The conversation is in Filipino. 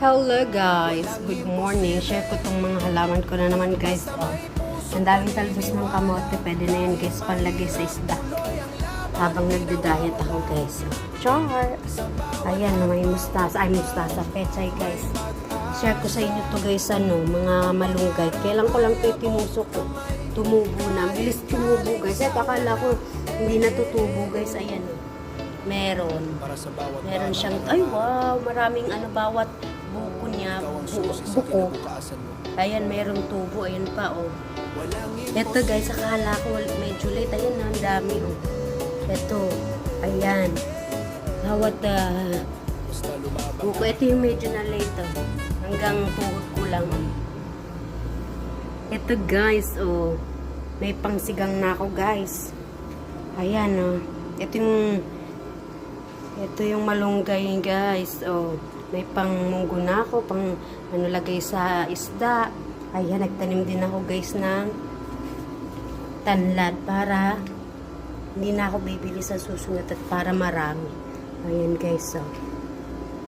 Hello guys, good morning. Share ko tong mga halaman ko na naman guys. Oh, ang daming talbos ng kamote. Pwede na yun guys, panlagay sa isda. Habang nagda-diet ako guys. Char! Ayan, may mustasa. Ay, mustasa. Pechay guys. Share ko sa inyo to guys, mga malunggay. Kailan ko lang ito tinusok ko. Tumubo na. Bilis tumubo guys. At akala ko hindi natutubo guys. Ayan. Meron siyang, ay wow, maraming bawat buko niya, buko. Ayan, merong tubo, ayan pa, oh. Ito guys, akala ko medyo late, ayan na, ang dami, oh. Ito, ayan. Bawat buko, ito yung medyo na late, oh. Hanggang tuhod ko lang, oh. Ito guys, oh. May pangsigang na ako guys. Ayan, oh. Ito yung malunggay guys. Oh, may pang munggo na ako, pang lagay sa isda. Ayan, nagtanim din ako guys ng tanlad para hindi na ako bibili sa susunod at para marami. Ayan guys, oh.